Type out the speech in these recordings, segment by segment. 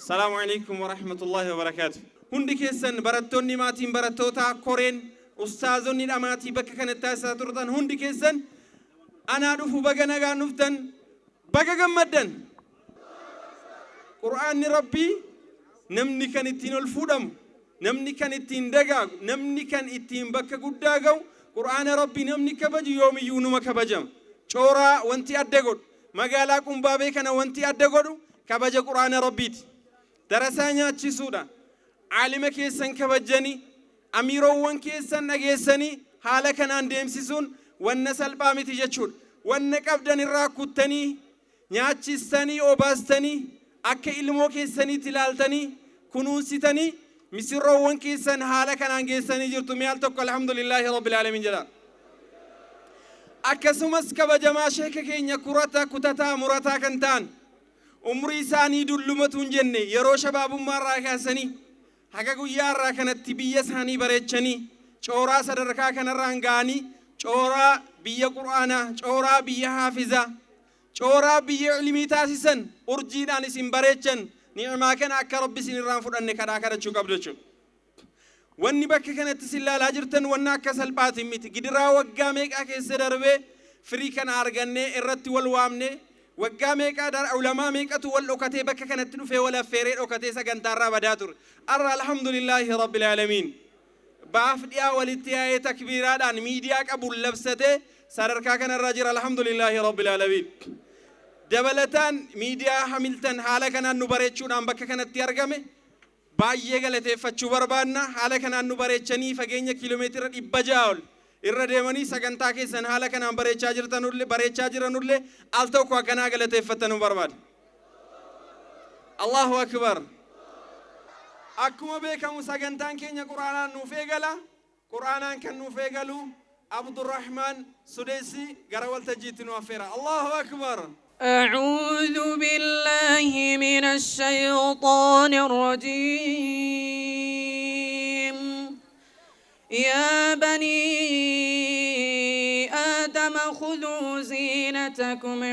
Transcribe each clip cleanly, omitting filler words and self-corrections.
السلام عليكم ورحمة الله وبركاته هندي كيسن برتوني ماتين برتوتا كورين أستاذوني الأماتي بك كانت تاسا تردن هندي كيسن أنا أدوف بغنغا نفتن بغا مدن قرآن ربي نمني كان التين الفودم نمني كان التين دقاق نمني كان التين بك قداقو قرآن ربي نمني كبج يوم يونو مكبجم شورا وانتي أدقود مقالاكم بابي كان وانتي أدقودو كبج قرآن ربي درسانيا تشيسودا عالمك يسن كبجني أميرو وانك يسن نجيسني حالك أن ديمسيسون والنسل بامي تجتشود وانك أبدن الراكوتني نياتشيستني أوباستني أكا إلموك يسني تلالتني كنوسيتني مسيرو وانك يسن حالك أن جيسني جرتو ميالتك الحمد لله رب العالمين جلال أكا سمس كبجما شيكك إن يكورتا كتتا مرتا كنتان umri isaanii dullumatuun jenne yeroo shabaabummaarraa kaasanii haga guyyaarraa kanatti biyya isaanii bareechanii cooraa sadarkaa kanarraan ga'anii cooraa biyya qur'aanaa cooraa biyya haafizaa cooraa biyya ilmii taasisan urjiidhaan isin bareechan ni'maa kana akka rabbi isin irraan fudhanne kadhaa kadhachuu qabdu jechuudha. Wanni bakka kanatti isin ilaalaa jirtan wanna akka salphaatiin miti gidiraa waggaa meeqaa keessa darbee firii kana argannee irratti wal waamne وقامي قادر علماء ميقاتو والأوكاتي بكا كانت تنفي ولا فيري أوكاتي سكنتار رابداتور أرى الحمد لله رب العالمين بافديا والاتياء تكبيرات عن ميديا أبو اللبسته سرركا كان الرجل الحمد لله رب العالمين دبلتان ميديا حملتن حالا كان نبريتشون عن بكا كانت تيارغامي باية غلطة فتشو بربانا حالا كان نبريتشني فجينيا كيلومتر إبجاول irradeemanii sagantaa keessan haala kanaan bareechaa jiranullee al tokko akkanaa galateeffatanu barbaada. Allahu akbar. Akkuma beekamu sagantaan keenya quraanaan nuuf eegala. Quraanaan kan nuuf eegalu Abdurrahman Sudeesi gara waltajjiitti nu affeera. Allahu akbar. أعوذ بالله من الشيطان الرجيم يا بني آدم خذوا زينتكم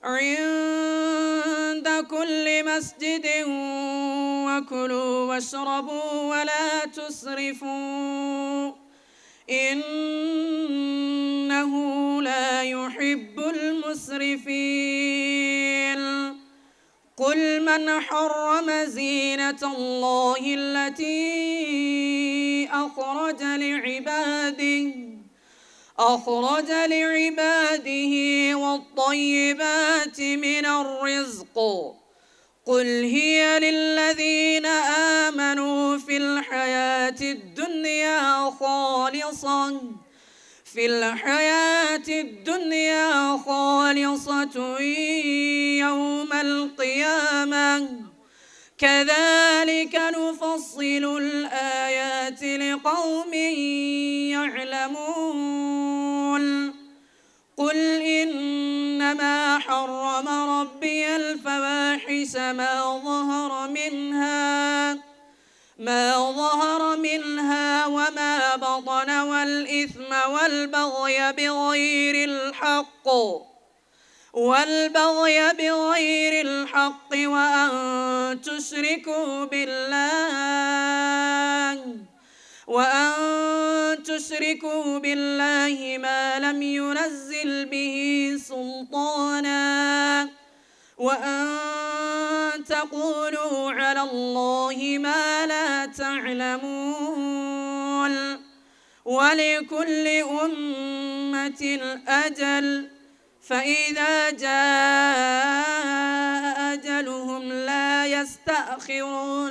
عند كل مسجد وكلوا واشربوا ولا تسرفوا إنه لا يحب المسرفين قل من حرم زينة الله التي أخرج لعباده والطيبات من الرزق قل هي للذين آمنوا في الحياة الدنيا خالصة يوم القيامة كذلك نفصل الآيات لقوم يعلمون قل إنما حرم ربي الفواحش ما ظهر منها وما بطن والإثم والبغي بغير الحق وأن تشركوا بالله ما لم ينزل به سلطانا وأن تقولوا على الله ما لا تعلمون ولكل أمة أجل فإذا جاء أجلهم لا يستأخرون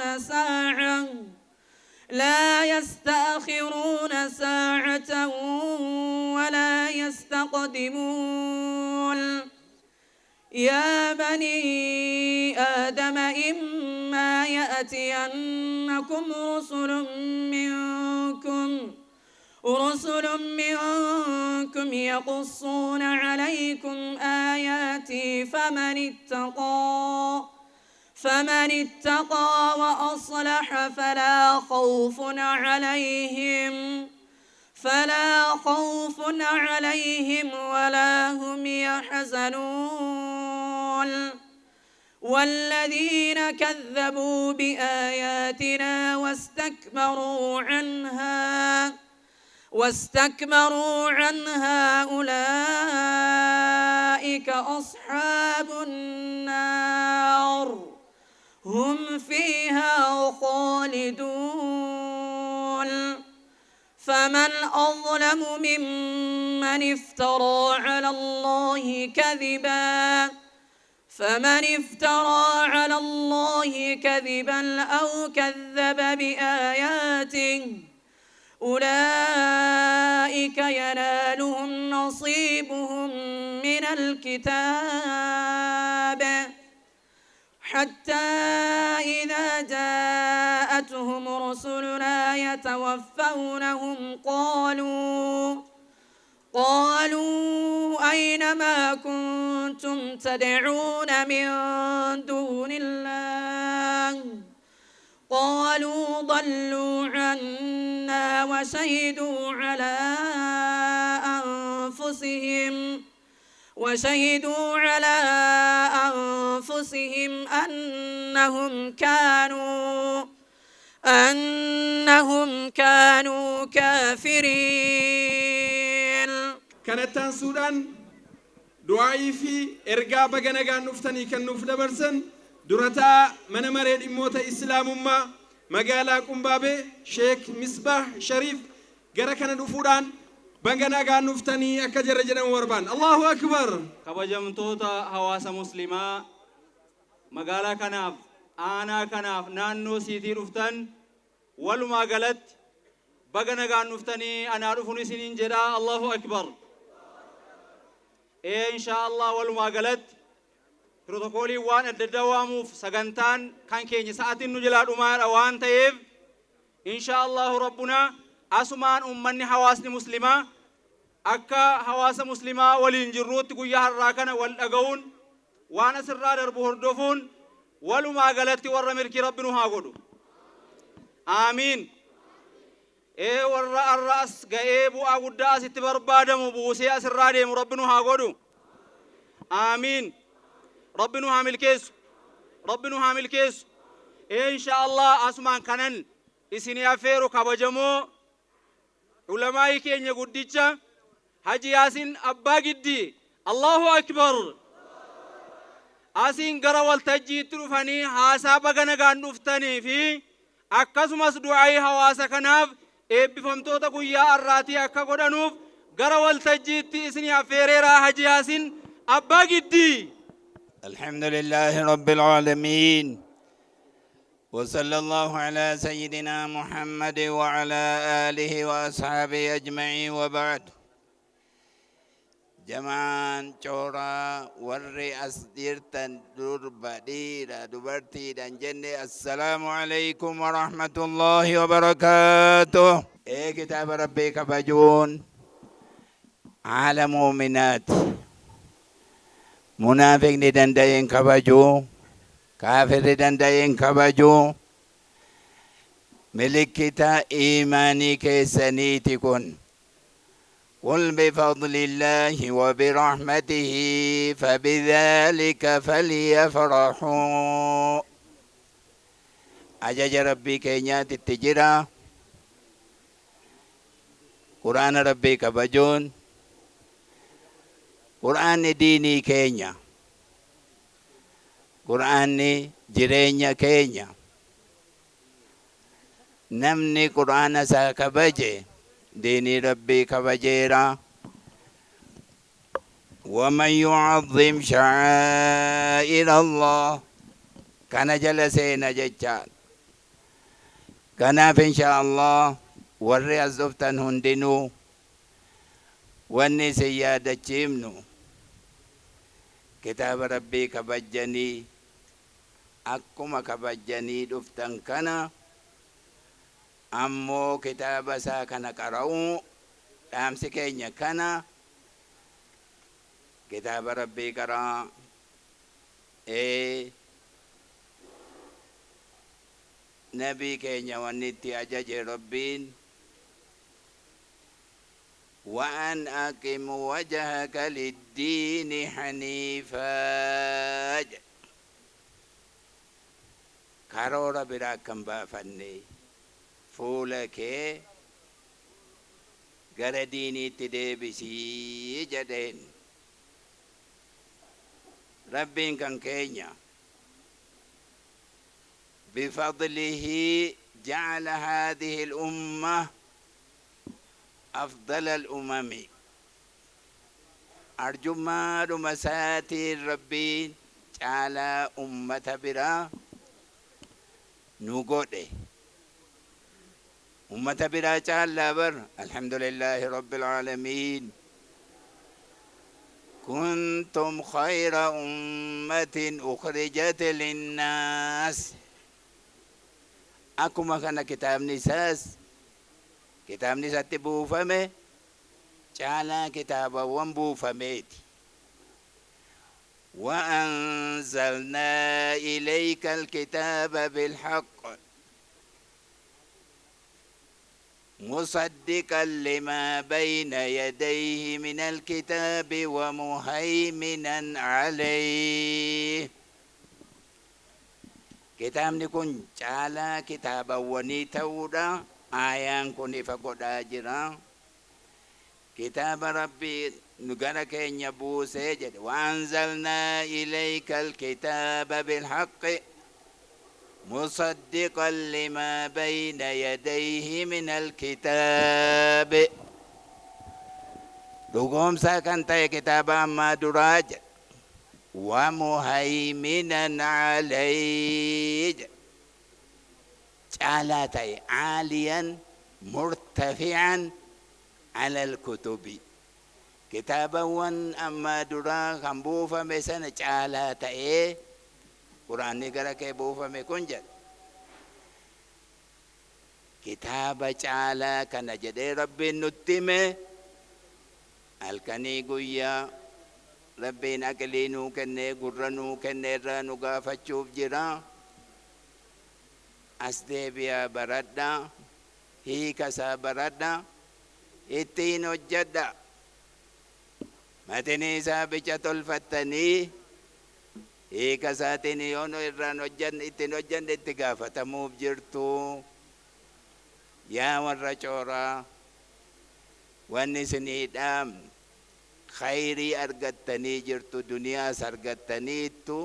ساعة ولا يستقدمون يا بني آدم إما يأتينكم رسل منكم يقصون عليكم آياتي فمن اتقى وأصلح فلا خوف عليهم ولا هم يحزنون والذين كذبوا بآياتنا واستكبروا عنها أولئك أصحاب النار هم فيها خالدون فمن أظلم ممن افترى على الله كذبا أو كذب بآياته أولئك ينالهم نصيبهم من الكتاب حتى إذا جاءتهم رسلنا يتوفونهم قالوا أين ما كنتم تدعون من دون الله قالوا ضلوا عنا وشهدوا على أنفسهم أنهم كانوا كافرين. كانت سودان دعائي في إرجاء بجناجان نفتني كنوف دبرسن درتا من مريد إموت إسلام ما مجالا كمبابي شيخ مصباح شريف جرا كان دفودان بجناجان نفتني أكجر جنا وربان الله أكبر. كبجمتوتا حواس مسلمة مجالا كناف أنا كناف نانو سيتي رفتن ولما قالت بجناجان نفتني أنا رفوني سنين جرا الله أكبر. إن شاء الله ولما قالت بروتوكولي وان الدواموف سجنتان كان كيني ساعتين نجلاد أمار أوان تيف إن شاء الله ربنا أسمان أمني حواسني مسلمة أكا حواس مسلمة والإنجروت قيها الراكنة والأجون وانا سرار ربوه الدفون ولما قالت ورمرك ربنا هاقولو آمين. إيه ورا الرأس جايبو أقداس تبربادم وبوسي أسرادم ربنا هاقولو آمين. ربنا هامل كيس إن شاء الله أسمان كنن إسني أفيرو كبجمو علماء كين يقديتشا حجي ياسين أبا جدي الله أكبر أسين قرا والتجي تروفني حاسابا كنغان نفتني في أكاسمس دعاي حواسا كناف بفهمتوتا قويا الراتي أكا قدنوف قرا والتجي إسني أفيريرا حجي ياسين أبا جدي. الحمد لله رب العالمين وصلى الله على سيدنا محمد وعلى آله وأصحابه أجمعين وبعد. جمعان چورا ورّي أسديرتن دربديرا دبرتي دنجن السلام عليكم ورحمة الله وبركاته. كتاب ربي كبجون على مؤمنات منافق ندندين كبجو كافر ندندين كبجو ملكتا إيماني كيسانيتي كن قل بفضل الله وبرحمته فبذلك فليفرحوا. أجاج ربي كينيات التجرى قرآن ربي كبجون قرآن ديني كينيا قرآن جرينيا كينيا نمني قرآن ساكبجي ديني ربي كبجيرا ومن يعظم شعائر الله كان جلسين ججال كان إن شاء الله ورّي الزفتن هندنو واني سيادة جيمنو كتاب ربي كبجني أكما كبجني دفتن كنا أمو كتاب ساكنا قرأو أمسكيني كنا كتاب ربي قرأ نبي كينيا ونتي أجاج ربين وأن أقم وجهك للدين حنيفا karoora biraa kan baafanne fuula kee gara diiniitti deebisii jedheen rabbiin kan keenya بفضله جعل هذه الأمة أفضل الأمم أرجو ما مساتي ربي جعل أمة برا نقول أمة برا جعل بر الحمد لله رب العالمين كنتم خير أمة أخرجت للناس Akkuma kana kitaabni isaatti buufame caalaa kitaabawwan buufameeti. وأنزلنا إليك الكتاب بالحق مصدقا لما بين يديه من الكتاب ومهيمنا عليه. Kitaabni kun caalaa kitaabawwanii ta'uudha. Aayaan kun ifa godhaa jira. Kitaaba Rabbii nu gara keenya buusee jedhe وأنزلنا إليك الكتاب بالحق مصدقا لما بين يديه من الكتاب. dhugoomsaa kan ta'e kitaaba ammaa duraa jedhe ومهيمنا عليه جعلته عاليا مرتفعا على الكتب كتابا وان أما درا خنبوفا مسنا جعلته قرآن نقرأ كيبوفا مكنجد كتابا جعلا كان جدي ربي نتمه الكني قويا Rabbiin aqlii nuu kennee gurra nuu kennee irraa nu gaafachuuf jira. As deebi'aa baradhaa, hiika isaa baradhaa, ittiin hojjedhaa. Matinii isaa bicha tolfattanii hiika isaatiin yoo nu irraan ittiin hojjenne itti gaafatamuuf jirtu. Yaa warra cooraa wanni isinii dhaamne khayrii argattanii jirtu duniyaas argattaniittu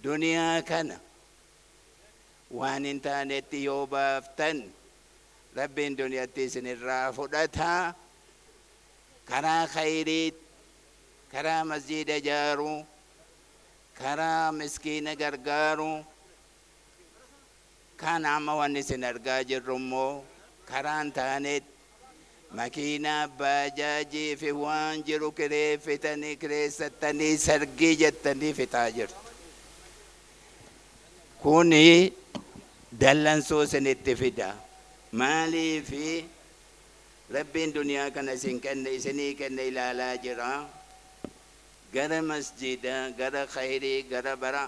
duniyaa kana waan hin taanetti yoo baaftan rabbiin duniyaatti isinirraa fudhataa. karaa khayrii karaa masjiida ijaaruu karaa miskiina gargaaruu kana amma wanni isin argaa jirru immoo karaan taanetti makiinaa baajaajii fi waan jiru kireeffatanii kireessatanii sargii jettanii fitaa jirtu. Kuni dallansoo isinitti fida. Maaliifi Rabbiin duniyaa kana isinii kenne ilaalaa jira. Gara masjida, gara khayrii, gara bara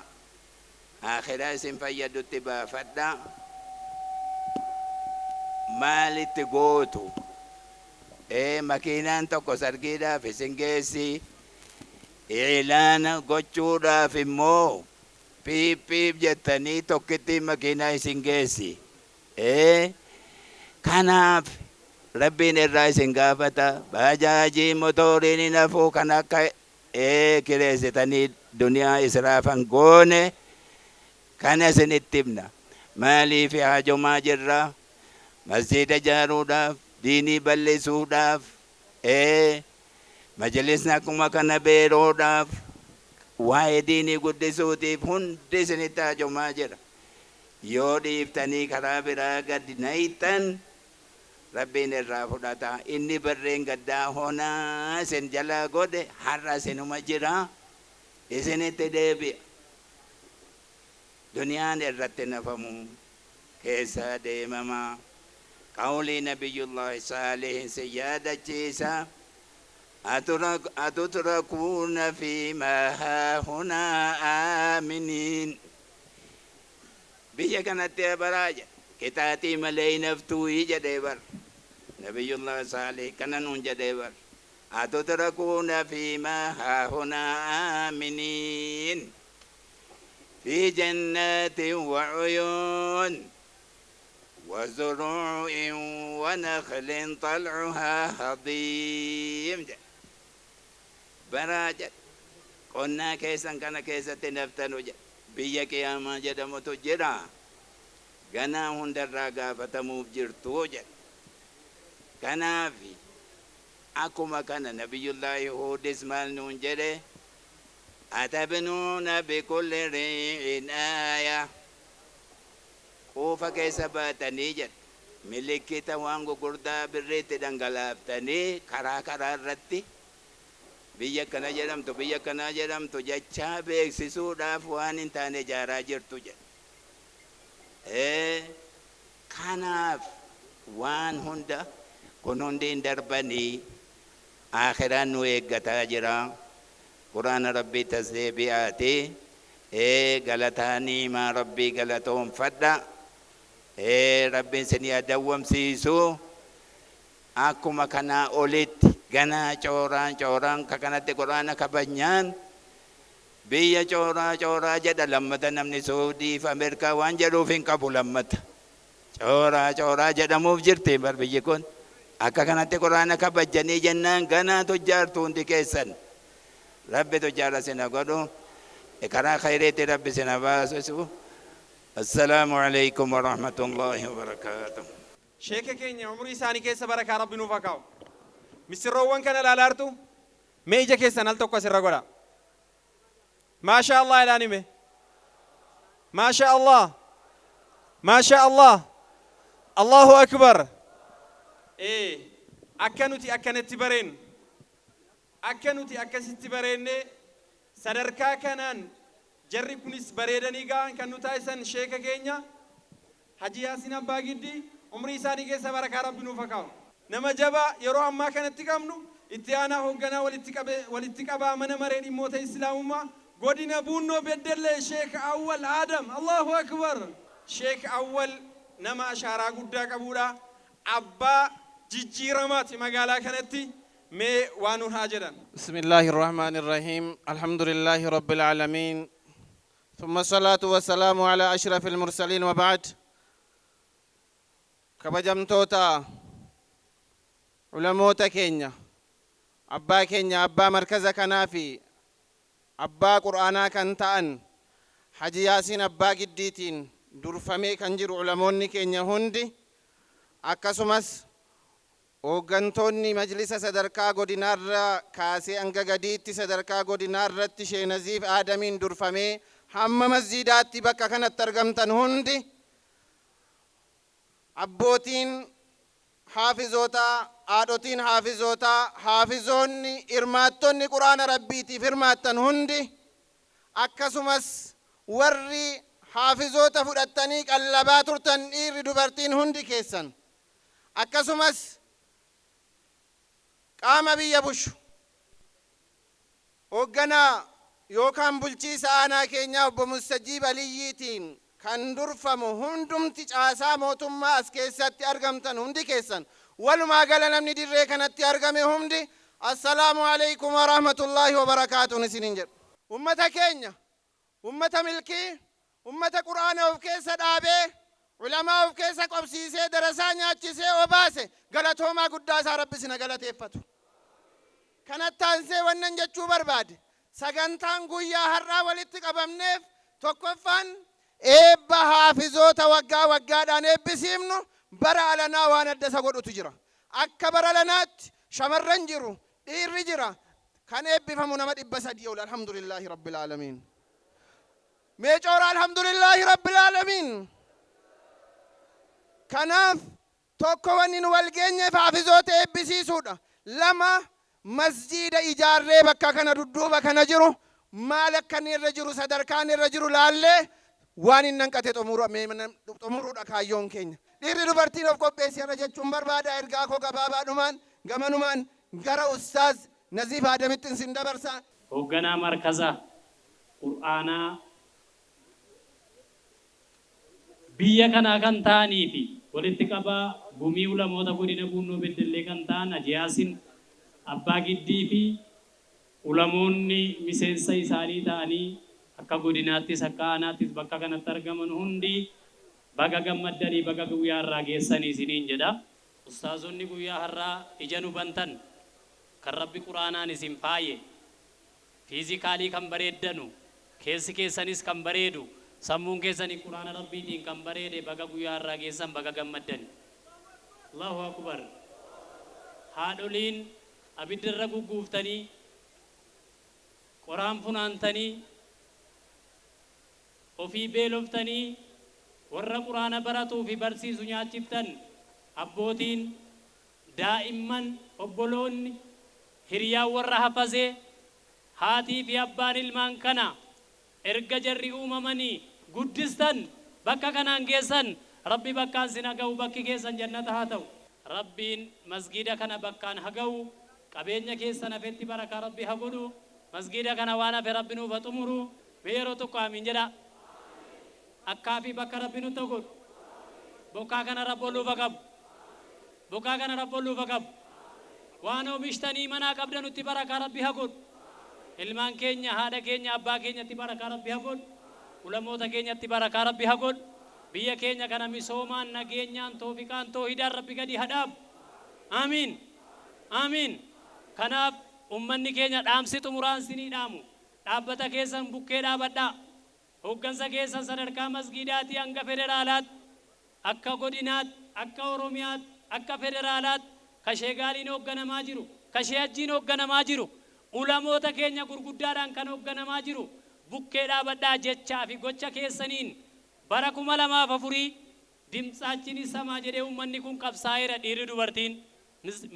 akhiraa isin fayyadutti baafadha. Maalitti gootu? Makiinaan tokko sargiidhaaf isin geessi. Ilaana gochuudhaaf immoo piip jettanii tokkitti makiinaa isin geessi. Kanaaf Rabbiin irraa isin gaafata. Baajaajii motoriin hin hafu kan akka kireessitanii duniyaa israafan goone kana isinitti himna. Maaliif haajomaa jirra? Masjiida ijaaruudhaaf, diinii balleessuudhaaf, majlisni akkuma kana beeruudhaaf, waa'ee diinii guddisuutiif hundi isinitti haajomaa jira. Yoo dhiiftanii karaa biraa gadi naytan Rabbiin irraa fudhata. Inni barreen gaddaa honaa isin jalaa godhe har'a isinuma jira. Isinitti deebi'a. Duniyaan irratti nafamu keessa deemama. Qawlii Nabiyullahi Saalihin si yaadachiisa. أتتركون فيما هاهنا آمنين. بيجا كانت يا براجة كتاتي ملي نفتوي جديبر نبي الله صالح كان جديبر. أتتركون فيما هاهنا آمنين. في جنات وعيون وزروع ونخل طلعها هضيم براجة قلنا كيسا كان كيسا تنفتنو بيا كياما جدمو تجرا غنا هندر راغا فتموف جرتو كنا في أكما كان نبي الله هود اسمال نونجره أتبنون بكل ريع آية كوفا كيسا باتني جد ملكي توانغو قردا بريت دنگلافتني كرا كرا رتي biyya kana jedhamtu jecha beeksisuudhaaf waan hin taane jaaraa jirtu jedhe. Kanaaf waan hunda kun hundi hin darbanii akhiraan nu eeggataa jira. Quraana Rabbii tasdeebi'aati. Galataanii maa Rabbii galatoonfadha. Rabbiin isin adawwamsiisu akkuma kanaa olitti ganaa cooraan kakanatti quraana kabajnaan biyya cooraa jedha lammata namni Suudiif Ameerikaa waan jedhuuf hin qabu lammata cooraa jedhamuuf jirti bar biyyi kun akka kanatti quraana kabajanii jennaan ganaa tujjaartu hundi keessan Rabbi tujjaara sina godhu karaa khayriitti Rabbi sina baasisu. Assalaamu alaykum wa rahmatullahi wa barakatuh. Sheekha keenya umrii isaanii keessa barakaa Rabbi nuuf haa kaa'u. Misirroowwan kana ilaalaa mee ija keessan al tokko asirra godha. Maasha Allah jedhaan hime. Maasha Allah. Maasha Allah. Allahu akbar. Akka nuti akkanatti bareen. Akka nuti akkasitti bareenne sadarkaa kanaan jarri kunis bareedanii ga'an kan nu taasisan sheekha keenya Haji Yaasin Abbaa Giddii umrii isaanii keessa barakaa Rabbi nuuf haa kaa'u. Nama jabaa yeroo ammaa kanatti qabnu itti aanaa hoogganaa walitti qabaa mana maree dhimmoota islaamummaa godina Buunnoo Beddellee Sheekh Awwal Adam. Allahu akbar. Sheekh Awwal nama ashaaraa guddaa qabuudha. Abbaa jijjiiramaati magaalaa kanatti mee waan haa jedhan. Bismillahir Rahmanir Rahim. Alhamdulillahi Rabbil Alamin. ثم الصلاة والسلام على أشرف المرسلين وبعد. kabajamtoota ulamoota keenya abbaa keenya abbaa markaza kanaa fi abbaa qur'aanaa kan ta'an Haji Yaasin Abbaa Giddiitiin durfamee kan jiru ulamoonni keenya hundi akkasumas hooggantoonni majlisa sadarkaa godinaarra kaasee hanga gadiitti sadarkaa godinaarratti Sheekh Naziif Aadamiin durfamee hamma masjidaatti bakka kanatti argamtan hundi abbootiin haafizoota haadhotiin haafizoota haafizoonni hirmaattonni quraana rabbiitiif hirmaattan hundi akkasumas warri haafizoota fudhattanii qallabaa turtan dhiirri dubartiin hundi keessan akkasumas qaama biyya bushu hoogganaa yookaan bulchiisa aanaa keenyaa obbo Mustajiib Aliyyiitiin kan durfamu hundumti caasaa mootummaa as keessatti argamtan hundi keessan walumaa gala namni dirree kanatti argame hundi assalaamu alaykum wa rahmatullahi wa barakaatuh isiniin jedhu. Ummata keenya ummata milkii ummata quraana of keessa dhaabee ulamaa of keessa qobsiisee darasaa nyaachisee obaase galatoomaa guddaa isaa Rabbi sina galateeffatu. Kanatti aansee wannan jechuu barbaade sagantaan guyyaa har'aa walitti qabamneef tokkoffaan eebba haafizoota waggaa waggaadhaan eebbisiifnu bara alanaa waan adda isa godhutu jira. Akka bara alanaatti shamarran jiru dhiirri jira kan eebbifamu nama 300 ol alhamdulillahi rabbil aalamiin. Mee coora alhamdulillahi rabbil aalamiin. Kanaaf tokko wanni nu wal geenyeef haafizoota eebbisiisuudha. Lama masjiida ijaarree bakka kana dudduuba kana jiru maal akka inni irra jiru sadarkaan irra jiru laallee waan inni hanqate xumuruudha kaayyoon keenya. Dhiirri dubartiin of qopheessi irra jechuun barbaada ergaa koo gabaabaadhumaan gamanumaan gara Ustaaz Naziif Aadamitti sin dabarsa. Hoogganaa markaza qur'aanaa biyya kanaa kan ta'anii fi walitti qabaa gumii ulamoota godina Buunnoo Beddellee kan ta'an Haji Yaasin Abbaa Giddii fi ulamoonni miseensa isaanii ta'anii akka godinaattis akka aanaattis bakka kanatti argaman hundi baga gammaddanii baga guyyaa irraa geessanii isiniin jedha. Ustaazonni guyyaa har'aa ija nu bantan kan Rabbi Quraanaan isin faaye fiizikaalii kan bareeddanu keessi keessanis kan bareedu sammuun keessanii Quraana Rabbiitiin kan bareede baga guyyaa irraa geessan baga gammaddani. Allahu akbar. Haadholiin abiddarra gugguuftanii qoraan funaantanii ofii beeloftanii warra Quraana baratuu fi barsiisu nyaachiftan abbootiin daa'imman obboloonni hiriyaan warra hafazee haatii fi abbaan ilmaan kana erga jarri uumamanii guddistan bakka kanaan geessan Rabbi bakkaan sin haga'u bakki keessan jannata haa ta'u. Rabbiin masgida kana bakkaan haga'u qabeenya keessan hafetti barakaa Rabbi haa godhu. Masgida kana waan hafe Rabbi nuuf haa xumuru. Mee yeroo tokko amiin jedha. Akkaa fi bakka Rabbi nutti haa godhu. Bokkaa kana Rabbi olluuf haa qabu. Bokkaa kana Rabbi olluuf haa qabu. Waan oomishtanii manaa qabda nutti barakaa Rabbi haa godhu. Ilmaan keenya haadha keenya abbaa keenyatti barakaa Rabbi haa godhu. Ulamoota keenyatti barakaa Rabbi haa godhu. Biyya keenya kana misoomaan nageenyaan toofiqaan toohidaan Rabbi gadi haa dhaabu. Amiin. Amiin. Kanaaf ummanni keenya dhaamsi xumuraan sinii dhaamu. Dhaabbata keessan bukkee dhaabadhaa. Hooggansa keessan sadarkaa masgiidaatii hanga federaalaatti akka godinaatti akka oromiyaatti akka federaalaatti kashee gaariin hoogganamaa jiru kashee ajjiin hoogganamaa jiru ulamoota keenya gurguddaadhaan kan hoogganamaa jiru bukkee dhaabadhaa jechaa fi gocha keessaniin bara 2004 dimtsaachinis samaa jedhee ummanni kun qabsaa'eera dhiirri dubartiin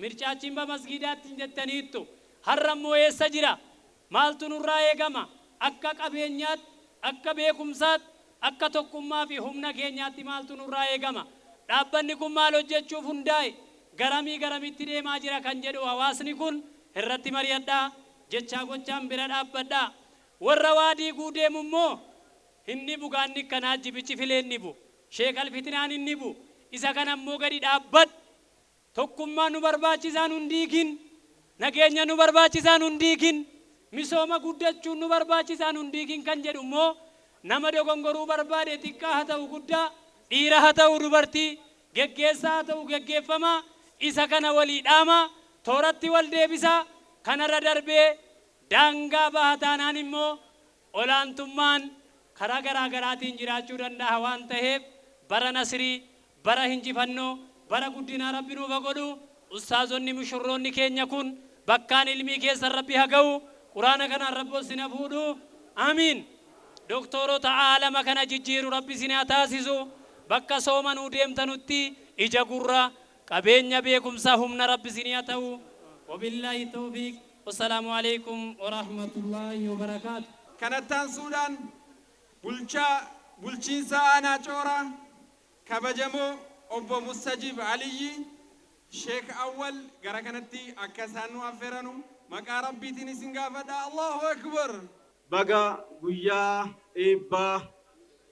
mirchaachiin ba masgiidaatti jettaniittu har'ammoo eessa jira maaltu nurraa eegama akka qabeenyaatti akka beekumsaatti akka tokkummaa fi humna keenyaatti maaltu nurraa eegama dhaabbanni kun maal hojjechuuf hundaa'e garamitti deemaa jira kan jedhu hawaasni kun irratti mari'adhaa jechaa gochaan bira dhaabbadhaa warra waadii guudeemu immoo inni bugaanni kanaa jibichi fileen nibu sheekal fitinaan inni bu isa kana immoo gadi dhaabbad tokkummaa nu barbaachisaan hundiikin nageenya nu barbaachisaan hundiikin misooma guddachuun nu barbaachisaan hundiikin kan jedhu immoo nama dogongoruu barbaade xiqqaa haa ta'u guddaa dhiira haa ta'u dubartii geggeessaa haa ta'u geggeeffamaa isa kana walii dhaama tooratti wal deebisaa kanarra darbee daangaa baha taanaan immoo olaantummaan karaa garaa garaatiin jiraachuu danda'a waan ta'eef bara nasrii bara hinjifannoo bara guddinaa Rabbi nuuf haa godhu ustaazonni mushurroonni keenya kun bakkaan ilmii keessan Rabbi haa ga'u quraana kanaan Rabbi sin haa fuudhu amiin doktorota aalama kana jijjiiru Rabbi sin haa taasisu bakka soomanuu deemtanutti ija gurra qabeenya beekumsa humna Rabbi sin haa ta'u wabillaahi tawfiiq wassalaamu alaikum warahmatullaahi wabarakaatu. Kanattaan suudhaan bulchiinsa aanaa cooraa kabajamoo obbo Mustajib Aliyyi Sheek Awwal gara kanatti akka isaan nu affeeranu maqaa Rabbiitiin isin gaafadha. Allahu akbar. Baga guyyaa eebbaa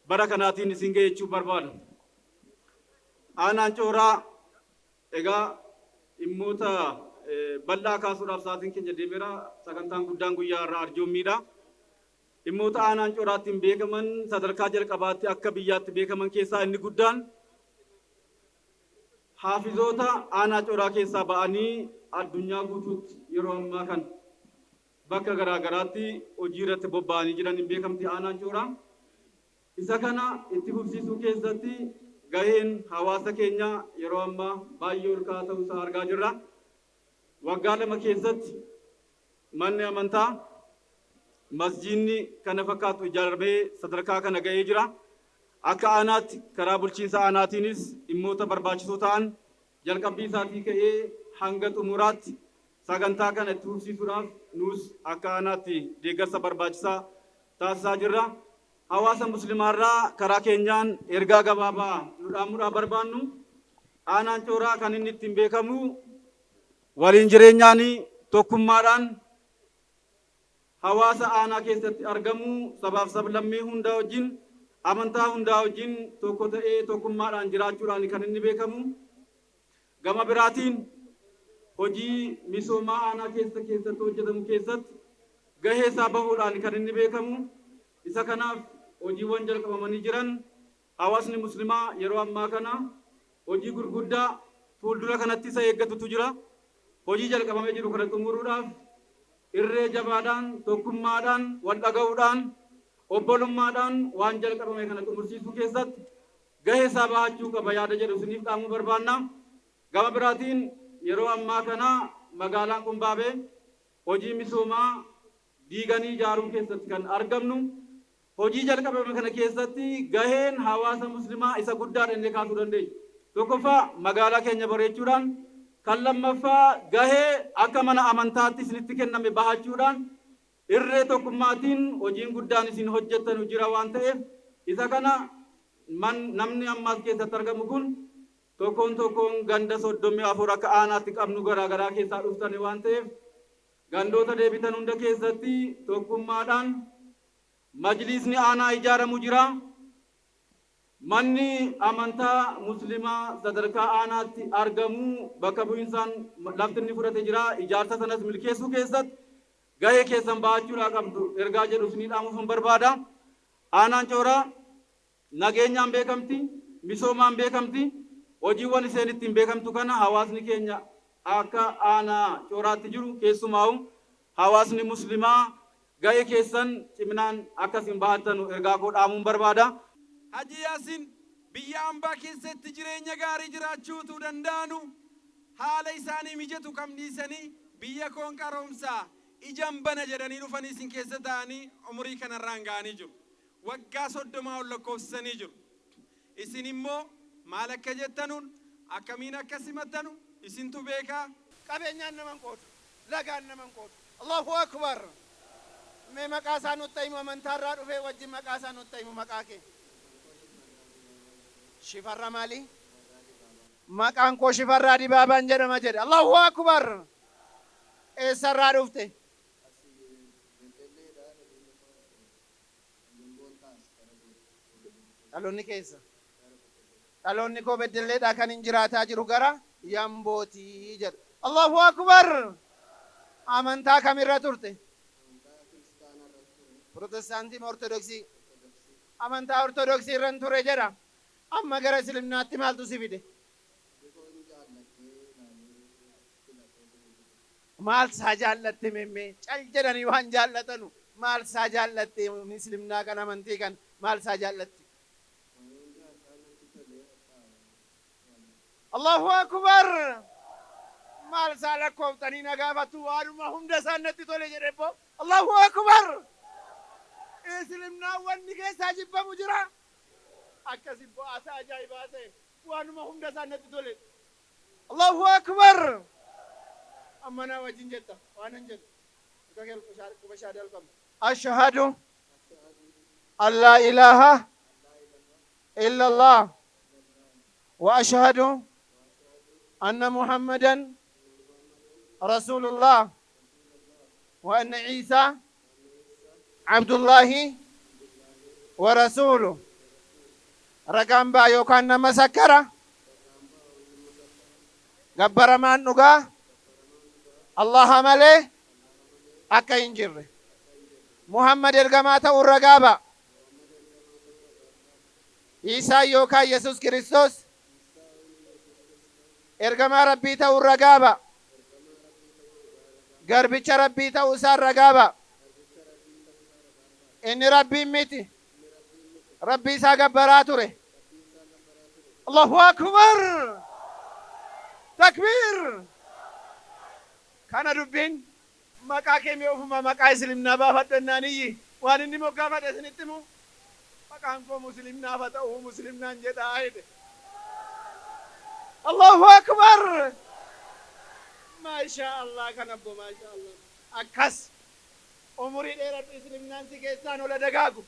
bara kanaatiin isin ga'e jechuu barbaada. Aanaan cooraa egaa dhimmoota bal'aa kaasuudhaaf sa'aatiin keenya deemeera sagantaan guddaan guyyaa irraa arjoommiidha. Dhimmoota aanaan cooraattiin beekaman sadarkaa jalqabaatti akka biyyaatti beekaman keessaa inni guddaan haafizoota aanaa cooraa keessaa ba'anii addunyaa guutuutti yeroo ammaa kan bakka garaa garaatti hojii irratti bobba'anii jiran hin beekamti aanaan cooraa. Isa kana itti fufsiisuu keessatti gaheen hawaasa keenyaa yeroo ammaa baay'ee ol ka'aa ta'uu isaa argaa jirra. Waggaa 2 keessatti manni amantaa masjiidni kana fakkaatu ijaaramee sadarkaa kana ga'ee jira. Akka aanaatti karaa bulchiinsa aanaatiinis dhimmoota barbaachisoo ta'an jalqabbii isaatii ka'ee hanga xumuraatti sagantaa kana itti fufsiisuudhaaf nuus akka aanaatti deeggarsa barbaachisaa taasisaa jirra. Hawaasa musliimaarraa karaa keenyaan ergaa gabaabaa nu dhaamuudhaaf barbaannu aanaan cooraa kan inni ittiin beekamu waliin jireenyaan tokkummaadhaan hawaasa aanaa keessatti argamu sabaaf sablammii hundaa wajjin amantaa hundaa wajjin tokko ta'ee tokkummaadhaan jiraachuudhaan kan inni beekamu. Gama biraatiin hojii misoomaa aanaa keessatti hojjetamu keessatti gahee isaa bahuudhaan kan inni beekamu. Isa kanaaf hojiiwwan jalqabamanii jiran hawaasni muslimaa yeroo ammaa kana hojii gurguddaa fuuldura kanatti isa eeggatutu jira. Hojii jalqabamee jiru kana xumuruudhaaf irree jabaadhaan, tokkummaadhaan, wal dhaga'uudhaan, obbolummaadhaan waan jalqabame kana xumursiisuu keessatti gahee isaa bahachuu qaba yaada jedhu isiniif dhaamuu barbaanna. Gama biraatiin yeroo ammaa kana magaalaan Qumbaabee hojii misoomaa diiganii ijaaruu keessatti kan argamnu. Hojii jalqabame kana keessatti gaheen hawaasa muslimaa isa guddaadha jennee kaasuu dandeenya. Tokkoffaa magaalaa keenya bareechuudhaan, kan lammaffaa gahee akka mana amantaatti isinitti kenname bahachuudhaan irree tokkummaatiin hojiin guddaan isin hojjettanu jira waan ta'eef isa kana namni ammaas keessatti argamu kun tokkoon ganda 34 akka aanaatti qabnu garaagaraa keessaa dhuftani waan ta'eef gandoota deebitan hunda keessatti tokkummaadhaan majlisni aanaa ijaaramu jira. Manni amantaa muslimaa sadarkaa aanaatti argamu bakka bu'insaan lafti inni fudhate jira. Ijaarsa sanas milkeessuu keessatti gahee keessan bahachuudhaa qabdu ergaa jedhu isinii dhaamuuf barbaada. Aanaan Cooraa nageenyaan beekamti, misoomaan beekamti. Hojiiwwan isheen ittiin beekamtu kana hawaasni keenya akka aanaa Cooraatti jiru keessumaa'u hawaasni muslimaa gahee keessan ciminaan akkasiin bahattanu ergaa koo dhaamuun barbaada. Haji Yaasin biyya hambaa keessatti jireenya gaarii jiraachuutu danda'anu haala isaanii mijatu kam dhiisanii biyya koon qaroomsaa ijaan bana jedhanii dhufanii isin keessa ta'anii umurii kanarraan ga'anii jiru. Waggaa 30 ol lakkoofsisanii jiru. Isin immoo maal akka jettanuun akkamiin akka simattanu isintu beekaa. Qabeenyaan naman qoodu, lagaan naman qoodu. Allahu akbar. Mee maqaa isaa nutti himu amantaarraa dhufee wajjin maqaa isaa nutti himu maqaa kee. Shifarra maali? Maqaan koo Shifarraa Dibaabaan jedhama jedhe. Allahu akbar. Eessarraa dhufte? Dhaloonni keessa. Dhaloonni koo beddelleedhaa kan hin jiraataa jiru gara Yambootii jedha. Allahu akbar. Amantaa kamirra turte? Protestaantii moo Ortodoksii? Amantaa Ortodoksii irran ture jedha. Amma gara Islaamnaatti maaltu si fide? Maal saa jaallatte memmee? Cal jedhanii waan jaallatanu. Maal saa jaallatte Islaamnaa kan amantii kan maal saa jaallatte? Allahu akbar. Maal saa lakkooftanii nagaafatu waanuma hunda isaanitti tole jedhe boo. Allahu akbar. Islaamnaa wanni keessaa jibbamu jira. Akkasi bu'aasa ajaa'ibaa ta'e waanuma hunda isaanitti tole. Allahu akbar. Amana wajjin jetta waan hin jettu. Ashhadu an laa ilaaha illa Allah wa ashhadu anna Muhammadan Rasulullah wa anna Isa Abdullahi wa Rasuluh. Ragaan baa yookaan nama sakkara gabbaramaan dhugaa Allaha malee akka hin jirre Muhammad ergamaa ta'uu ragaa ba'a. Isaa yookaan Yesus Kiristoos ergamaa Rabbii ta'uu ragaa ba'a. Garbicha Rabbii ta'uu isaa ragaa ba'a. Inni Rabbiin miti. Rabbii isaa gabbaraa ture. Allahu akbar. Takbir. Kana dubbiin maqaa keemee ofuma maqaa Islaamnaa baafadhannaaniyyi waan inni moggaafadhe isinitti himu maqaan koo Muslimnaaf haa ta'u Muslimnaan jedhaa jedhe. Allahu akbar. Maasha Allah kan abbo maasha Allah. Akkas umurii dheeradhu Islaamnaan si keessaan ola dagaagu.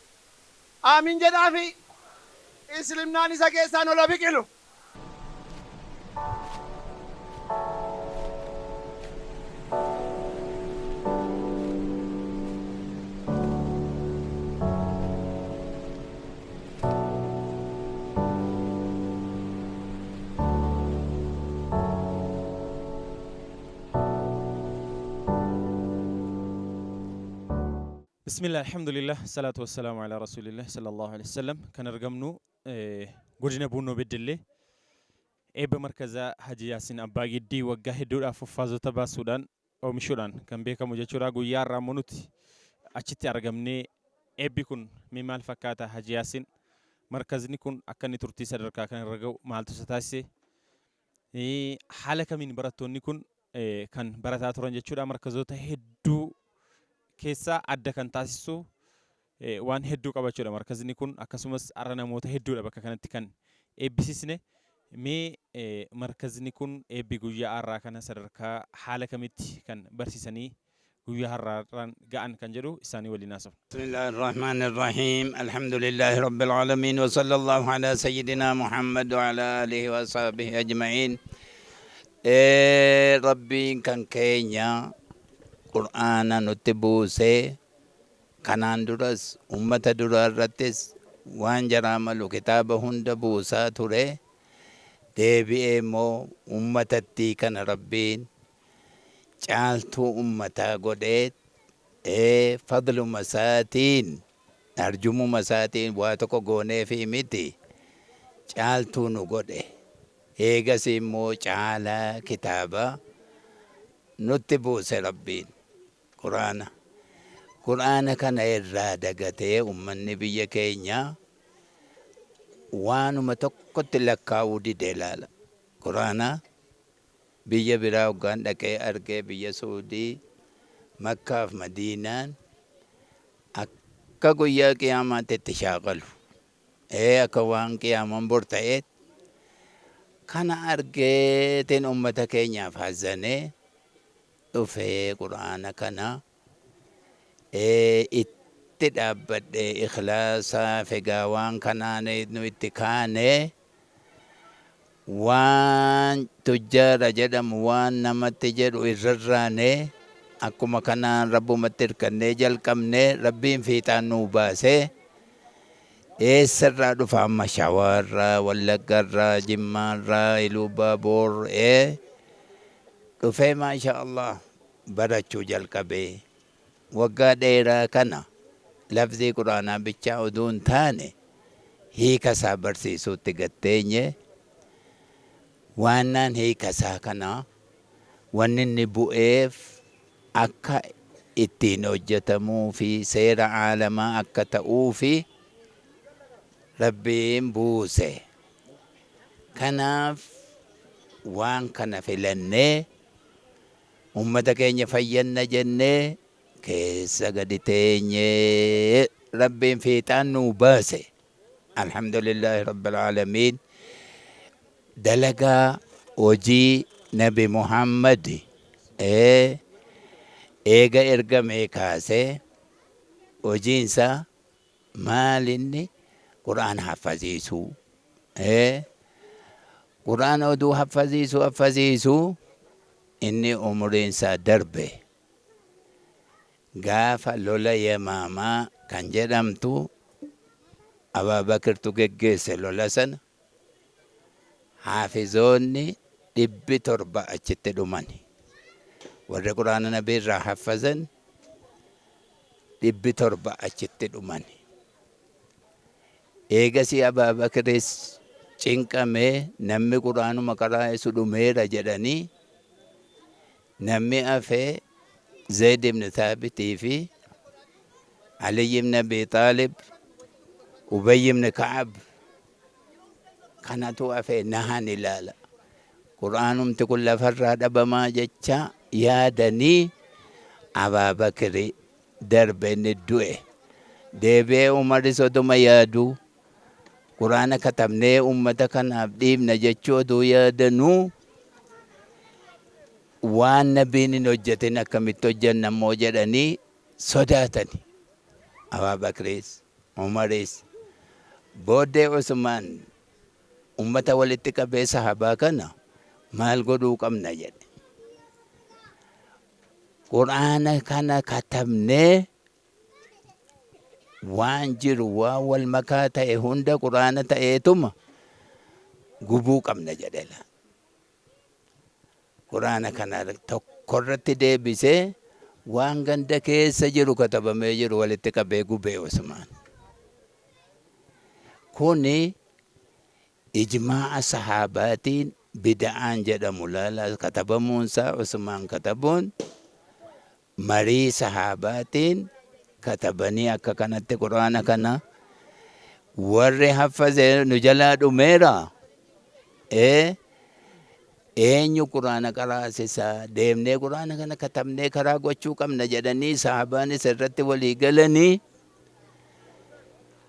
Aamin jedhaafi Islaamnaan isa keessaan ola biqilu. بسم الله الحمد لله الصلاة والسلام على رسول الله صلى الله عليه وسلم كان رقمنو قدنا بونو بدلي بمركز حجي ياسين أبا جدي وجه دور أفوفازو تبع السودان أو مشوران كان بيكا مجتورا غويار رامونوتي أشتي أرقمني بيكون ممال فكاتا حجي ياسين مركز نكون أكني ترتي سدر كان رجو مالتو ستاسي حالك من براتون نكون كان براتات رنجتورا مركزوتا هدو كيسا أدى كان تاسسو وان هدو كباشورا مركز نكون أكسومس أرنا موت هدو لبكا كانت كان بيسيسنه مي مركز نكون بيجويا أرا كان سركا حالك ميت كان برسيسني جويا هران جان كان جرو إساني وليناسف. بسم الله الرحمن الرحيم الحمد لله رب العالمين وصلى الله على سيدنا محمد وعلى آله وصحبه أجمعين. ربي كان كينيا قرآن نتبوسه كنان درس أمة درارتس وان جراملو كتابه هند بوسا تره deebi'ee immoo ummatatti kana rabbiin caaltuu ummataa godhee fadluma isaatiin arjumuma isaatiin waa tokko gooneefi miti caaltuu nu godhe eegas immoo caalaa kitaaba nutti buuse rabbiin quraana kana irraa dagatee ummanni biyya keenyaa waanuma tokkotti lakkaa'uu didee laala. Quraana biyya biraa hoggaan dhaqee argee biyya Suudii Makkaaf Madiinaan akka guyyaa qiyaamaatti itti shaaqalu. Akka waan qiyaamaan bor ta'eet kana argeetiin ummata keenyaaf hazanee dhufee quraana kana itti dhaabbadhee ikhlaasaa fegaa waan kanaan nu itti kaane waan tujjaara jedhamu waan namatti jedhu irrarraane akkuma kanaan rabbumatti hirkannee jalqabne rabbiin fiixaan nuu baase eessarraa dhufa amma shawaarraa wallaggarraa jimmaarraa iluubaaboor dhufee maasha Allah barachuu jalqabee waggaa dheeraa kana lafzii quraanaa bichaa oduu hin taane hiika isaa barsiisuutti gatteenye waannaan hiika isaa kana wanni inni bu'eef akka ittiin hojjetamuu fi seera aalamaa akka ta'uu fi rabbiin buuse. Kanaaf waan kana filannee ummata keenya fayyanna jennee keessa gadi teenyee rabbiin fiixaan nuu baase. Alhamdulillahi rabbil aalamiin. Dalagaa hojii Nabi Muhammad eega ergamee kaasee hojiinsaa maalinni quraana haffaziisuu. Quraana oduu haffaziisuu inni umuriinsaa darbe. Gaafa lola Yamaamaa kan jedhamtu Abaabakirtu geggeesse lola sana. Haafizoonni 700 achitti dhumani. Warri quraana nabii irraa haffazan 700 achitti dhumani. Eegasii Abaabakiris cinqamee namni quraanuma qaraa'esu dhumeera jedhanii namni hafee Zayd ibn Thaabitii fi Ali ibn Abi Taalib, Ubay ibn Ka'ab kanatu hafee nahan ilaala. Quraanumti kun lafarraa dhabamaa jecha yaadanii Abaabakiri darbe inni du'e. Deebi'ee Umaris oduma yaaduu quraana katabnee ummata kanaaf dhiibna jechuu oduu yaadanuu waan nabiin hin hojjetin akkamitti hojjenna immoo jedhanii sodaatani. Abaabakiris, Umaris, booddee Usmaan ummata walitti qabee sahabaa kana maal godhuu qabna jedhe. Quraana kana katabnee waan jiru waan wal makaa ta'e hunda quraana ta'eetuma gubuu qabna jedhe. Quraana kana tokkorratti deebisee waan ganda keessa jiru katabamee jiru walitti qabee gubee Usmaan. Kuni ijmaa sahaabaatiin bid'aan jedhamu laala katabamuunsaa Usmaan katabuun marii sahaabaatiin katabanii akka kanatti quraana kana warri haffaze nu jalaa dhumeera. Eenyu quraana qaraasisaa deemnee quraana kana katabnee karaa gochuu qabna jedhanii sahabaanis irratti walii galanii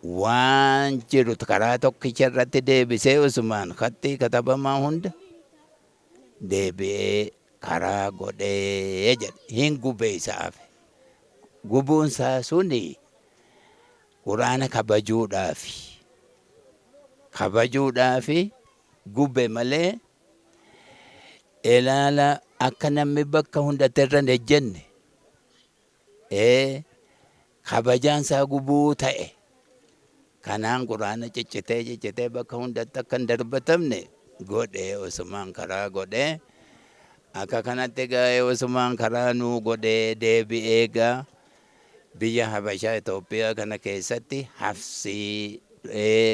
waan jiru karaa tokkicha irratti deebisee Usmaan khatti katabamaa hunda deebi'ee karaa godhee jedhe hin gubee isaaf. Gubuunsaa suni quraana kabajuudhaafi gube malee ilaala akka namni bakka hundatti irra hin ejjenne kabajaansaa gubuu ta'e. Kanaan quraana ciccitee bakka hundatti akka hin darbatamne godhee Usmaan karaa godhee akka kanatti gaa'ee Usmaan karaa nuu godhee deebi'ee gaa biyya Habashaa Itoophiyaa kana keessatti Hafsii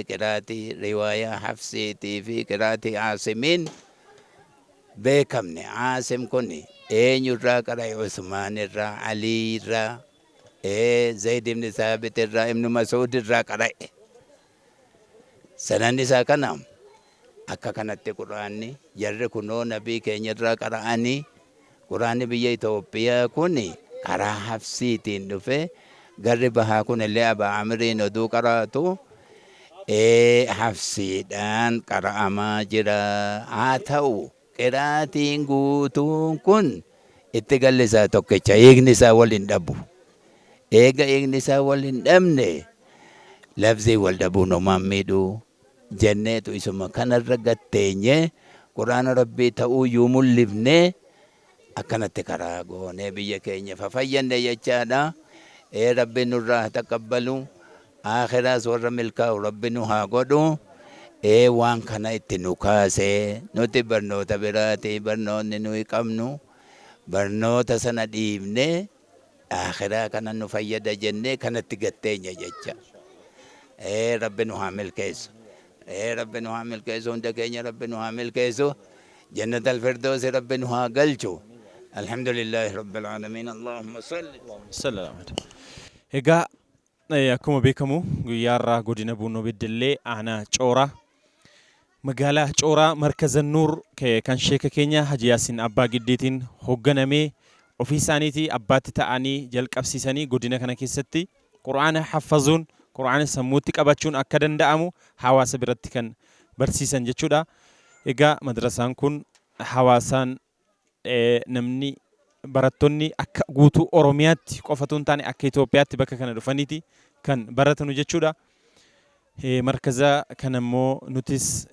qiraatii riwaayaa Hafsiitii fi qiraatii Aasimiin beekamne. Aasim kun eenyurraa qara'e? Usmaan irraa, Alii irraa, Zayd ibn Saabit irraa, Ibn Mas'uud irraa qara'e. Sananni isaa kana akka kanatti quraanni jarri kunoo nabii keenya irraa qara'anii quraanni biyya Itoophiyaa kun karaa Hafsiitiin dhufe garri bahaa kun illee Abaa Amiriin oduu qaraatu Hafsiidhaan qara'amaa jira. Haa ta'u qiraatiin guutuun kun itti galli isaa tokkicha, eegni isaa wal hin dhabu. Eega eegni isaa wal hin dhabne lafzii wal dhabuun homaan miidhuu jenneetu isuma kanarra gatteenye quraana rabbii ta'uu yoo mul'ifne akkanatti karaa goonee biyya keenya fafayyanne jechaadha. Rabbi nurraa taqabbalu akhiraas warra milkaa'u rabbi nu haa godhu. Waan kana itti nu kaasee nuti barnoota biraati barnoonni nuyi qabnu barnoota sana dhiibne akhiraa kana nu fayyada jennee kanatti gatteenya jecha. Rabbi nu haa milkeessu. Rabbi nu haa milkeessu. Hunda keenya rabbi nu haa milkeessu. جنة الفردوس رب نها قلشو الحمد لله رب العالمين اللهم صل سلام هجا أكما بكمو غيارة غودينا بونو بدلة أنا شورا مقالة شورا مركز النور كان شيكا كينيا حجي ياسين أبا جديتين هوغنامي وفي سانيتي أبات تاني جلك أفسيساني غودينا كان كيستي قرآن حفظون قرآن سموتك أباتشون أكدن دامو حواس برتكن برسيسان جتشودا إيجا مدرسان كون حواسان نمني براتوني أك غوتو أوروميات قفتون تاني أكيتوبيات بكا كان رفانيتي كان براتونو جتشودا مركزا كان مو نوتيس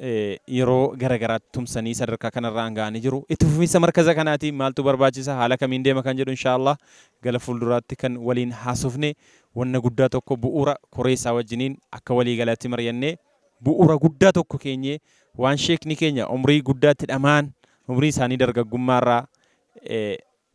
يرو غرغرات تمسني سركا كان رانغا نجرو اتفوميسا مركزا كاناتي مالتو برباجيسا حالا كمين ديما كان جدو إن شاء الله غلا فولدرات كان ولين حاسوفني وانا قدا توكو بؤورا كوريسا وجنين أكا ولي غلاتي مرياني بؤورا قدا توكو كيني وان شيكني كينيا عمري قدات الأمان عمري ساني درجة جمارة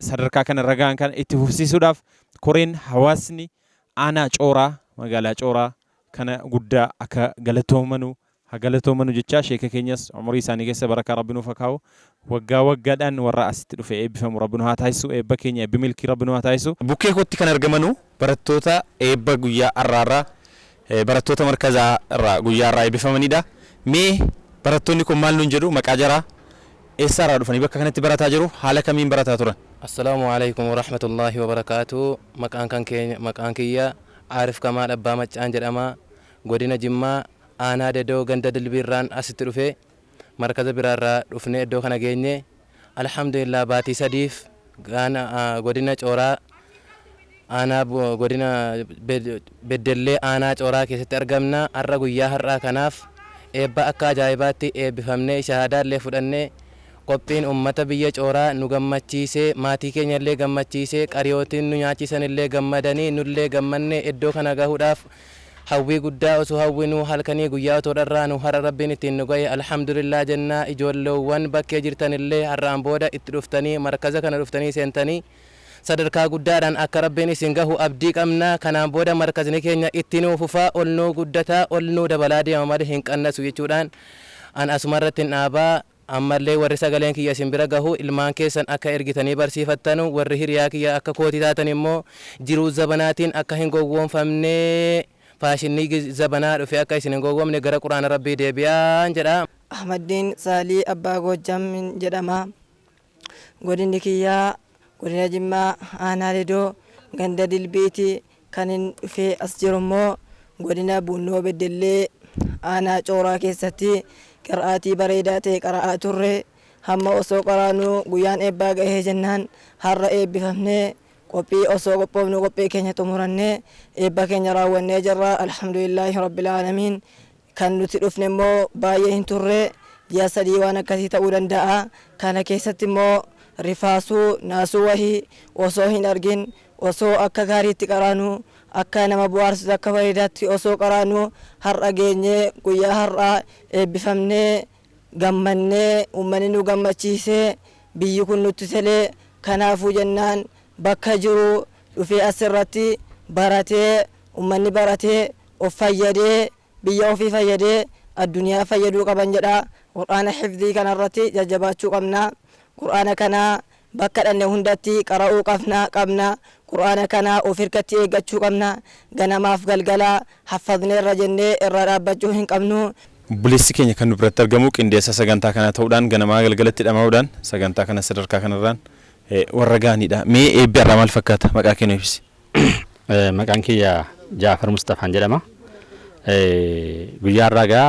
سركا كان رجعان كان اتفوسي سوداف كورين حواسني أنا شورا مقالة شورا كان قدا أكا غلطومنو هغلطومنو جتشا شيكا كينياس عمري ساني كيسا بركة ربنا فكاو وقا دان ورأس تلوفي إيب فهم ربنا هاتايسو إيبا كينيا بملكي ربنا هاتايسو بوكي كوتي كان أرجمنو برتوتا إيبا قويا أرارا برتوتا مركزا قويا أرارا إيبا فهمني دا مي براتوني كم مال نجرو مكاجرا إسرار رفني بكا كانت برات جرو حالك مين برات ترى. السلام عليكم ورحمة الله وبركاته مكان كيا عارف كمال أبا متشانجر أما قدينا جمّا أنا دو غند دلبيران أستروفي مركز برارا رفني دو خنا جيني الحمد لله باتي سديف أنا قدينا جورا أنا قدينا بدلة أنا جورا كيس ترجمنا الرجويا هرّا كناف إبا أكا جايباتي إبفهمني شهادات اللي فدني قبين أمة بيجي جورا نجمّتشيسه ماتي كنير اللي جمّتشيسه كاريوتين نياتشيسن اللي جمّدني نولي جمّني إدو خنا جهوداف هوي قدا أسو هوي نو هالكني جويا تورا نو هر ربنا تنجاي الحمد لله جنة إجول وان بكي جرتني اللي هرّام بودا اترفتني مركزة كان رفتني سنتني sadarkaa guddaadhaan akka rabbiin isin gahu abdii qabna. Kanaan booda markazni keenya ittiin fufaa ol nuu guddataa ol nuu dabalaa deema malee hin qannasu jechuudhaan an asumarratti hin dhaabaa. Ammallee warri sagaleen kiyya isin bira gahu ilmaan keessan akka ergitanii barsiifattanu warri hiriyaa kiyya akka kootii taatan immoo jiruu zabanaatiin akka hin gowwoomfamne faashinii zabanaa dhufe akka isin hin gowwoomne gara quraana rabbii deebi'aan jedha. Ahmaddiin Saalii Abbaa Goojjam jedhama. Godinni kiyyaa godina Jimmaa aanaa Ledoo ganda Dilbiiti kan hin dhufe as jiru immoo godina Bunnoo Beddellee aanaa Cooraa keessatti qira'aatii bareedaa ta'e qara'aa turre hamma osoo qaraanuu guyyaan eebbaa gahee jennaan har'a eebbifamnee qophii osoo qophoofnu qophii keenya xumurannee eebba keenya raawwannee jirra. Alhamdulillaahi rabbil aalamiin. Kan nuti dhufne immoo baay'ee hin turre ji'a 3 waan akkasii ta'uu danda'a. Kana keessatti immoo rifaasuu naasuu wahii osoo hin argin osoo akka gaariitti qaraanuu akka nama bu'aarsu akka bareedaatti osoo qaraanuu har'a geenyee guyyaa har'aa eebbifamnee gammannee uummanni nu gammachiisee biyyi kun nutti tolee. Kanaafuu jennaan bakka jiru dhufee asirratti baratee uummanni baratee of fayyadee biyya ofii fayyadee addunyaa fayyaduu qaban jedha. Qur'aana hifdii kanarratti jajjabaachuu qabna. Qur'aana kana bakka dhanne hundatti qara'uu qabna. Qur'aana kana of hirkatti eeggachuu qabna. Ganamaaf galgala haffazneerra jennee irra dhaabbachuu hin qabnu. Buleessi keenya kan nu biratti argamu qindeessa sagantaa kana ta'uudhaan ganamaa galgalatti dhama'uudhaan sagantaa kana sadarkaa kanarraan warra gaaniidha. Mee eebbi irraa maal fakkaata? Maqaa keenya ibsi. Maqaan kiyya Jaafar Mustafaan jedhama. Guyyaa irraa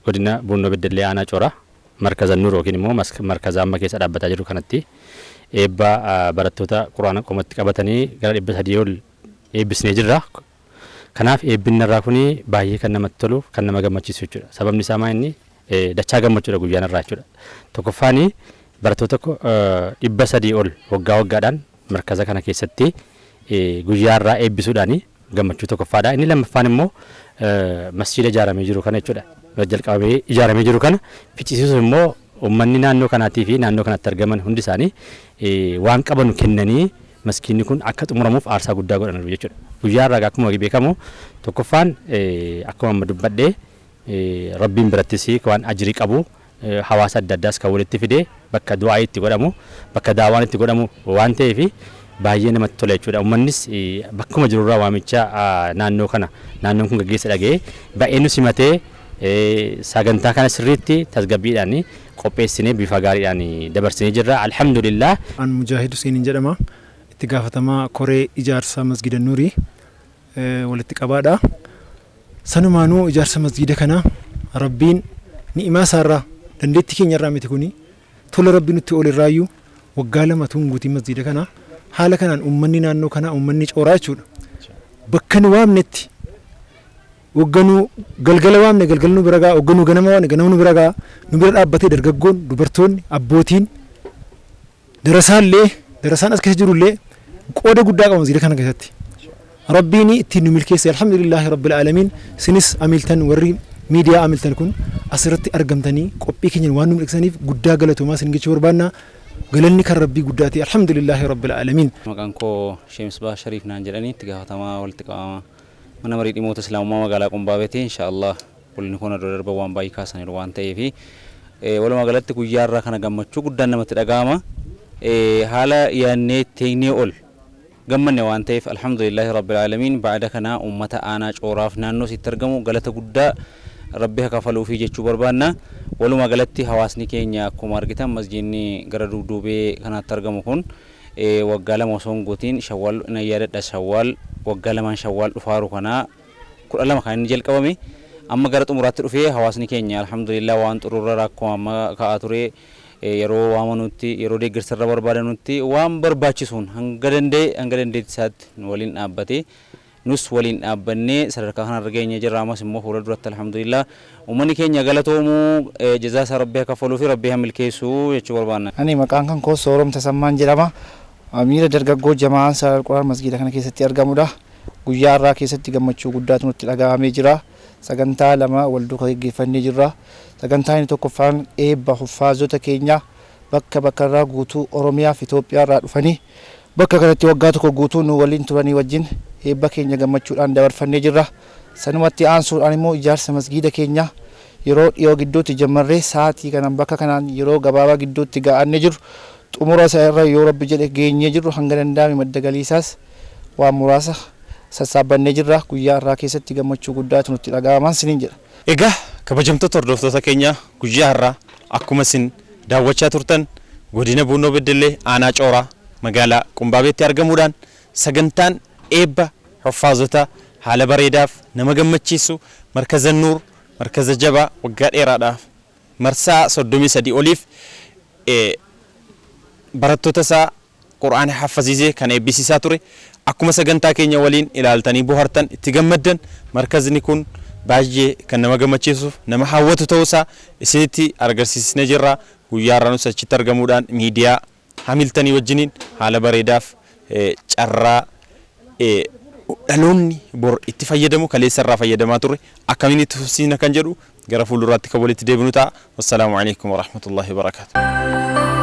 godina Bunnoo Beddellee aanaa Cooraa markaza Nuur yookiin immoo markaza amma keessa dhaabbataa jiru kanatti eebba barattoota quraana qomatti qabatanii gara 300 ol eebbisnee jirra. Kanaaf eebbinni irraa kuni baay'ee kan namatti tolu kan nama gammachiisu jechuudha. Sababni isaa maali? Dachaa gammachuudha guyyaan irraa jechuudha. Tokkoffaani barattoota 300 ol waggaadhaan markaza kana keessatti guyyaa irraa eebbisuudhaani gammachuu tokkoffaadha. Inni lammaffaan immoo masjiida ijaaramee jiru kana jechuudha. Jalqabamee ijaaramee jiru kana ficcisiisuuf immoo uummanni naannoo kanaatii fi naannoo kanatti argaman hundi isaanii waan qaban kennanii maskiinni kun akka xumuramuuf aarsaa guddaa godhan jechuudha. Guyyaa irraa akkuma beekamu tokkoffaan akkuma amma dubbadhee rabbiin birattis waan ajrii qabu hawaasa adda addaas kan walitti fidee bakka du'aa itti godhamu bakka daawaan itti godhamu waan ta'eef baay'ee namatti tola jechuudha. Uummannis bakkuma jirurraa waamicha naannoon kun gaggeessa dhagee baay'ee nu simatee sagantaa kana sirriitti tasgabbiidhaan qopheessinee bifa gaariidhaan dabarsinee jirra. Alhamdulillah. An Mujaahid Hussein jedhama. Itti gaafatamaa koree ijaarsa masgida Nuurii walitti qabaadha. Sanumaanuu ijaarsa masgida kana rabbiin ni'imaa isaarraa dandeettii keenyarraa miti kuni tola rabbi nutti olirraayyuu waggaa 2 tunguutii masgida kana haala kanaan uummanni naannoo kana uummanni Cooraa jechuudha. Bakka nu waamnetti wagganuu galgala waamne galgala nu bira gaa wagganuu ganama waamne ganama nu bira gaa nu bira dhaabbatee dargaggoon dubartoonni abbootiin darasaan as keessa jirullee qooda guddaa qabu masgida kana keessatti. Rabbiin ittiin nu milkeesse alhamdulillahi rabbil aalamiin. Sinis amiltan warri miidiyaa amiltan kun asirratti argamtanii qophii keenya waan nu milkeessaniif guddaa galatoomaa isin jechuu barbaanna. Galanni kan rabbii guddaati alhamdulillahi rabbil aalamiin. Maqaan koo Sheemis Baa Shariif naan jedhanii itti gaafatamaa walitti qabama mana marii dhimmoota islaamummaa magaalaa Qumbaabeetii inshaallah waliin kun darba waan baay'ee kaasaniiru waan ta'eef walumaa galatti guyyaa irraa kana gammachuu guddaan namatti dhaga'ama. Haala yaannee teenyee ol gammanne waan ta'eef alhamdulillahi rabbil aalamiin baada kana uummata aanaa Cooraaf naannoo sitti argamu galata guddaa rabbi haa kafaluufi jechuu barbaanna. Walumaa galatti hawaasni keenya akkuma argitan masjiidni gara dudduubee kanatti argamu kun waggaa 2 osoo hin guutiin Shawwaal na yaadadha Shawwaal waggaa 2 Shawwaal dhufaaru kana 12 kan inni jalqabame amma gara xumuraatti dhufee hawaasni keenya alhamdulillah waan xururra rakkoo amma ka'aa ture yeroo waamanutti yeroo deeggarsarra barbaadanutti waan barbaachisuun hanga dandeetti isaatti waliin dhaabbatee nus waliin dhaabbannee sadarkaa kanarra geenye jirra. Ammas immoo fuula duratti alhamdulillah uummanni keenya galatoomuu jazaa isaa rabbi kaffaluu fi rabbi milkeessuu jechuu barbaanna. Ani maqaan kan koo Soorom Tasammaan jedhama. Amiira dargaggoo jamaan Salaal Quraan masgiida kana keessatti argamudha. Guyyaa irraa keessatti gammachuu guddaatu nutti dhaga'amee jira. Sagantaa 2 wal duukaa gaggeeffannee jirra. Sagantaa inni tokkoffaan eebba huffaazota keenya bakka irraa guutuu Oromiyaa fi Itoophiyaa irraa dhufanii bakka kanatti waggaa tokko guutuu nu waliin turanii wajjin eebba keenya gammachuudhaan dabarfannee jirra. Sanumatti aansuudhaan immoo ijaarsa masgiida keenya yeroo dhiyoo gidduutti jammarree sa'aatii kanaan bakka kanaan yeroo gabaabaa gidduutti ga'annee jiru xumura isaa irra yoo rabbi jedhe geenyee jirru hanga danda'ame madda galiisaas waan muraasa sassaabannee jirra. Guyyaa irraa keessatti gammachuu guddaatu nutti dhaga'aman siniin jedha. Egaa kabajamtoota hordoftoota keenya guyyaa irraa akkuma isin daawwachaa turtan godina Buunoo Beddellee aanaa Cooraa magaalaa Qumbaabeetti argamuudhaan sagantaan eebba haffaazota haala bareedaaf nama gammachiisu markaza Nuur markaza jabaa waggaa dheeraadhaaf marsaa 33 oliif barattoota isaa Qur'aana haffazizee kan eebbisiisaa ture. Akkuma sagantaa keenya waliin ilaaltanii bohartan itti gammaddan markazni kun baay'ee kan nama gammachiisuuf nama hawwatu ta'uusaa isinitti agarsiisnee jirra. Guyyaa irraa nus achitti argamuudhaan miidiyaa Hamiltanii wajjiniin haala bareedaaf carraa dhaloonni bor itti fayyadamu kaleessa irraa fayyadamaa ture akkamiin itti fufsiisna kan jedhu gara fuulduraatti kan walitti deebinu ta'a. Wassalaamu alaikum warahmatullahi wabarakatuh.